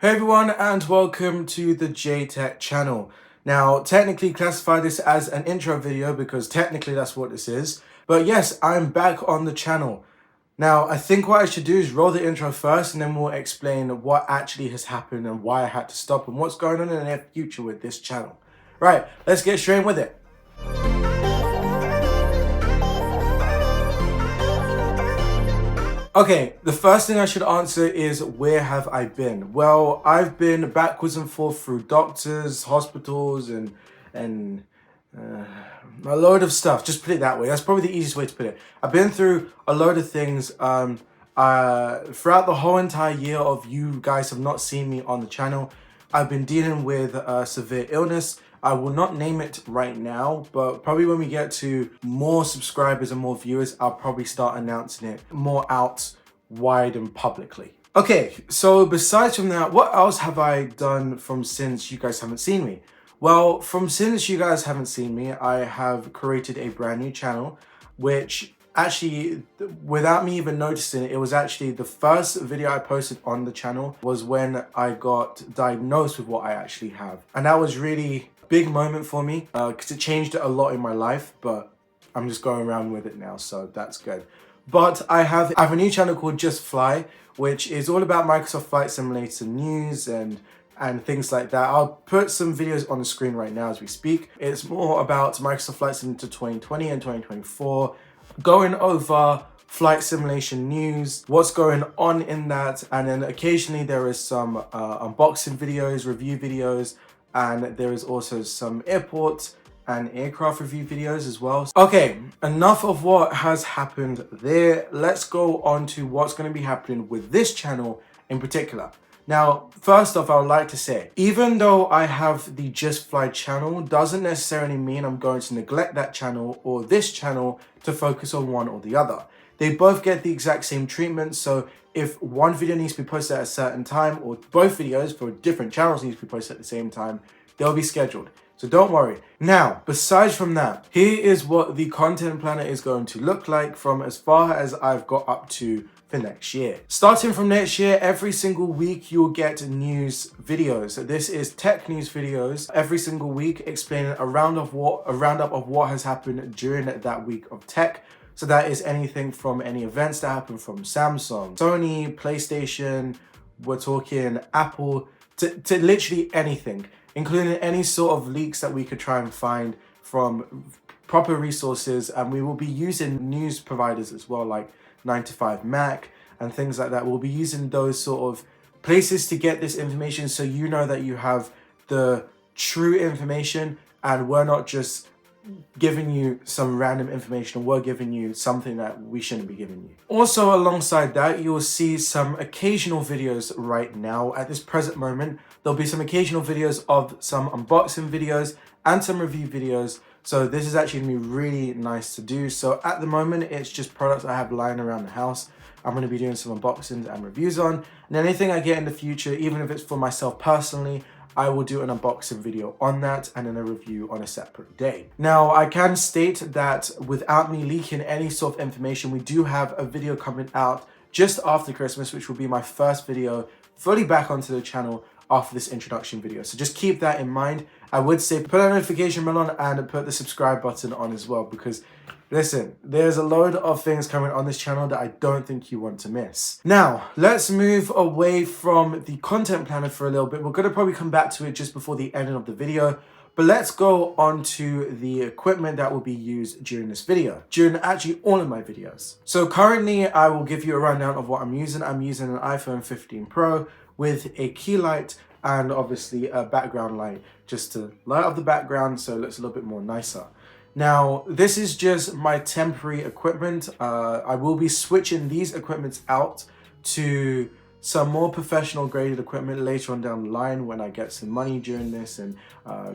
Hey everyone, and welcome to the JayTech channel. Now, technically classify this as an intro video because technically that's what this is. But yes, I'm back on the channel. Now, I think what I should do is roll the intro first and then we'll explain what actually has happened and why I had to stop and what's going on in the near future with this channel. Right, let's get straight with it. Okay, the first thing I should answer is where have I been? Well, I've been backwards and forth through doctors, hospitals, and a load of stuff. Just put it that way. That's probably the easiest way to put it. I've been through a load of things. Throughout the whole entire year of you guys have not seen me on the channel, I've been dealing with severe illness. I will not name it right now, but probably when we get to more subscribers and more viewers, I'll probably start announcing it more out wide and publicly. Okay, so besides from that, what else have I done from since you guys haven't seen me? Well, from since you guys haven't seen me, I have created a brand new channel, which actually, without me even noticing it, it was actually the first video I posted on the channel was when I got diagnosed with what I actually have. And that was really big moment for me because it changed a lot in my life, but I'm just going around with it now, so that's good. But I have a new channel called Just Fly, which is all about Microsoft Flight Simulator news and things like that. I'll put some videos on the screen right now as we speak. It's more about Microsoft Flight Simulator 2020 and 2024, going over flight simulation news, what's going on in that, and then occasionally there is some unboxing videos, review videos, and there is also some airport and aircraft review videos as well. Okay, enough of what has happened there. Let's go on to what's going to be happening with this channel in particular. Now, first off, I would like to say, even though I have the Just Fly channel, doesn't necessarily mean I'm going to neglect that channel or this channel to focus on one or the other. They both get the exact same treatment, so if one video needs to be posted at a certain time, or both videos for different channels need to be posted at the same time, they'll be scheduled. So don't worry. Now, besides from that, here is what the content planner is going to look like from as far as I've got up to for next year. Starting from next year, every single week you'll get news videos. This is tech news videos every single week, explaining a roundup of what has happened during that week of tech. So that is anything from any events that happen from Samsung, Sony, PlayStation, we're talking Apple, to literally anything, including any sort of leaks that we could try and find from proper resources. And we will be using news providers as well, like 9to5Mac and things like that. We'll be using those sort of places to get this information so you know that you have the true information and we're not just giving you some random information, we're giving you something that we shouldn't be giving you. Also, alongside that, you'll see some occasional videos right now. At this present moment, there'll be some occasional videos of some unboxing videos and some review videos. So this is actually gonna be really nice to do. So at the moment, it's just products I have lying around the house. I'm gonna be doing some unboxings and reviews on. And anything I get in the future, even if it's for myself personally, I will do an unboxing video on that and then a review on a separate day. Now, I can state that without me leaking any sort of information, we do have a video coming out just after Christmas, which will be my first video fully back onto the channel after this introduction video. So just keep that in mind. I would say put a notification bell on and put the subscribe button on as well, because listen, there's a load of things coming on this channel that I don't think you want to miss. Now, let's move away from the content planner for a little bit. We're going to probably come back to it just before the ending of the video, but let's go on to the equipment that will be used during this video, during actually all of my videos. So currently, I will give you a rundown of what I'm using. I'm using an iPhone 15 Pro with a key light and obviously a background light just to light up the background so it looks a little bit more nicer. Now, this is just my temporary equipment. I will be switching these equipments out to some more professional graded equipment later on down the line when I get some money during this and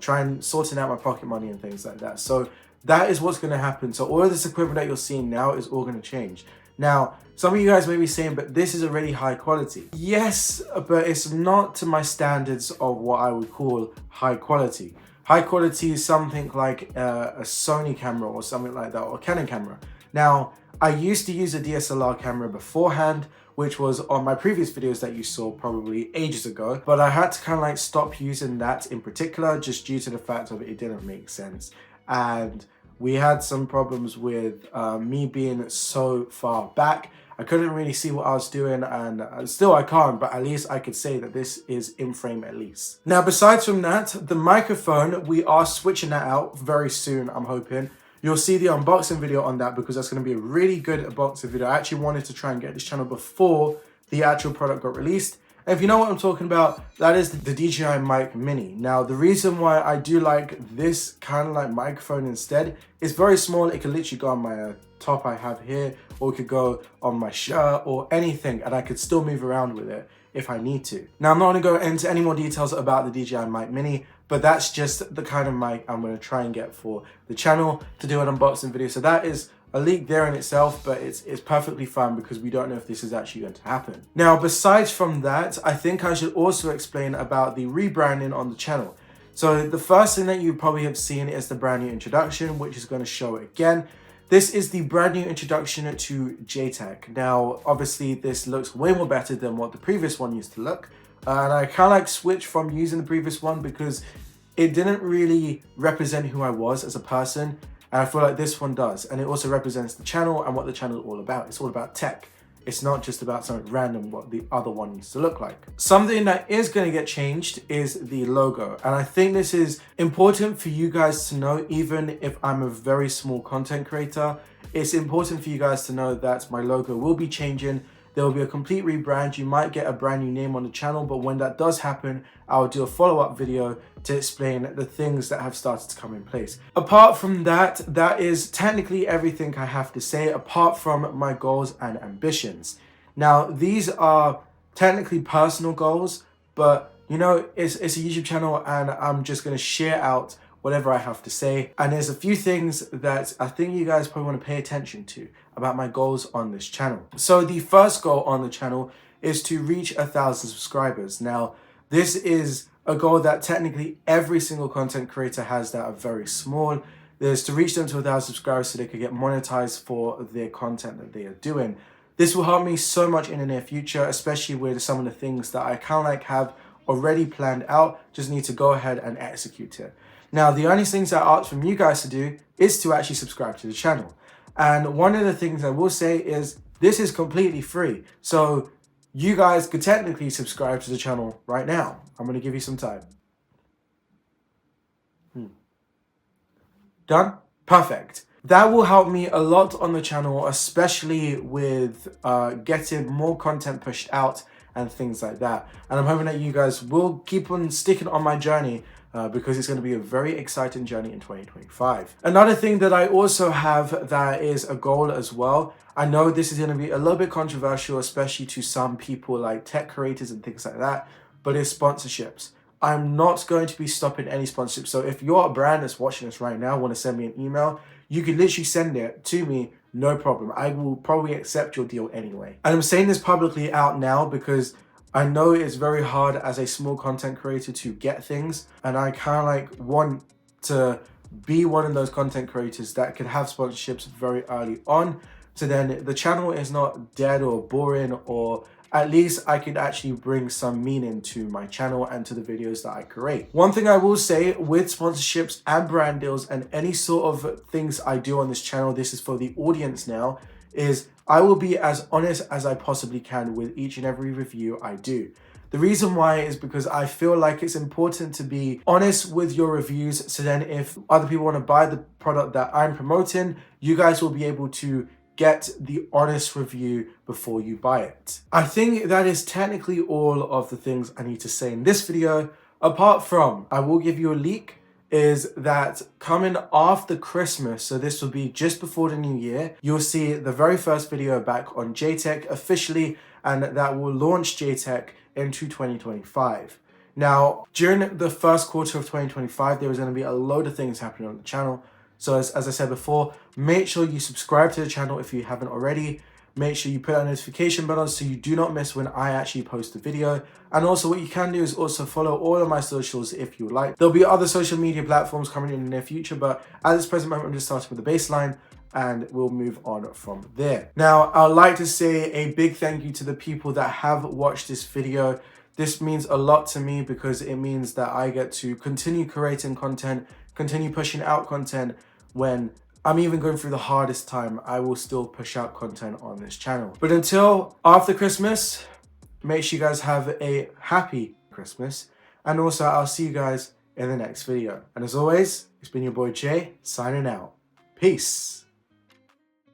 try and sorting out my pocket money and things like that. So that is what's going to happen. So all of this equipment that you're seeing now is all going to change. Now, some of you guys may be saying, but this is already high quality. Yes, but it's not to my standards of what I would call high quality. High quality is something like a Sony camera or something like that, or a Canon camera. Now, I used to use a DSLR camera beforehand, which was on my previous videos that you saw probably ages ago. But I had to kind of like stop using that in particular just due to the fact of it didn't make sense. And we had some problems with me being so far back. I couldn't really see what I was doing, and still I can't, but at least I could say that this is in frame at least. Now, besides from that, the microphone, we are switching that out very soon, I'm hoping. You'll see the unboxing video on that because that's going to be a really good unboxing video. I actually wanted to try and get this channel before the actual product got released. And if you know what I'm talking about, that is the DJI Mic Mini. Now, the reason why I do like this kind of like microphone instead, it's very small. It can literally go on my top I have here, or it could go on my shirt or anything, and I could still move around with it if I need to. Now, I'm not going to go into any more details about the DJI Mic Mini, but that's just the kind of mic I'm going to try and get for the channel to do an unboxing video. So that is a leak there in itself, but it's perfectly fine because we don't know if this is actually going to happen. Now, besides from that, I think I should also explain about the rebranding on the channel. So the first thing that you probably have seen is the brand new introduction, which is going to show it again. This is the brand new introduction to JayTech. Now, obviously, this looks way more better than what the previous one used to look. And I kind of like switched from using the previous one because it didn't really represent who I was as a person. And I feel like this one does. And it also represents the channel and what the channel is all about. It's all about tech. It's not just about something random what the other one used to look like. Something that is going to get changed is the logo. And I think this is important for you guys to know, even if I'm a very small content creator. It's important for you guys to know that my logo will be changing. There will be a complete rebrand. You might get a brand new name on the channel, but when that does happen, I'll do a follow-up video to explain the things that have started to come in place. Apart from that, that is technically everything I have to say, apart from my goals and ambitions. Now, these are technically personal goals, but you know, it's a YouTube channel and I'm just going to share out whatever I have to say. And there's a few things that I think you guys probably want to pay attention to about my goals on this channel. So the first goal on the channel is to reach 1,000 subscribers. Now, this is a goal that technically every single content creator has that are very small. There's to reach them to 1,000 subscribers so they can get monetized for their content that they are doing. This will help me so much in the near future, especially with some of the things that I kind of like have already planned out, just need to go ahead and execute it. Now, the only things I ask from you guys to do is to actually subscribe to the channel. And one of the things I will say is this is completely free. So you guys could technically subscribe to the channel right now. I'm going to give you some time. Done? Perfect. That will help me a lot on the channel, especially with getting more content pushed out and things like that. And I'm hoping that you guys will keep on sticking on my journey because it's going to be a very exciting journey in 2025. Another thing that I also have that is a goal as well. I know this is going to be a little bit controversial, especially to some people like tech creators and things like that, but it's sponsorships. I'm not going to be stopping any sponsorships. So if you're a brand that's watching this right now, want to send me an email, you can literally send it to me, no problem. I will probably accept your deal anyway. And I'm saying this publicly out now because I know it's very hard as a small content creator to get things. And I kind of like want to be one of those content creators that can have sponsorships very early on. So then the channel is not dead or boring, or at least I could actually bring some meaning to my channel and to the videos that I create. One thing I will say with sponsorships and brand deals and any sort of things I do on this channel, this is for the audience now, is I will be as honest as I possibly can with each and every review I do. The reason why is because I feel like it's important to be honest with your reviews, so then if other people want to buy the product that I'm promoting, you guys will be able to get the honest review before you buy it. I think that is technically all of the things I need to say in this video. Apart from, I will give you a leak, is that coming after Christmas, so this will be just before the new year, you'll see the very first video back on JayTech officially, and that will launch JayTech into 2025. Now, during the first quarter of 2025, there is going to be a load of things happening on the channel. So as I said before, make sure you subscribe to the channel if you haven't already. Make sure you put that notification button on so you do not miss when I actually post a video. And also what you can do is also follow all of my socials if you like. There'll be other social media platforms coming in the near future, but at this present moment, I'm just starting with the baseline. and we'll move on from there. Now, I'd like to say a big thank you to the people that have watched this video. This means a lot to me because it means that I get to continue creating content, continue pushing out content. When I'm even going through the hardest time, I will still push out content on this channel. But until after Christmas, make sure you guys have a happy Christmas. And also, I'll see you guys in the next video. And as always, it's been your boy Jay, signing out. Peace.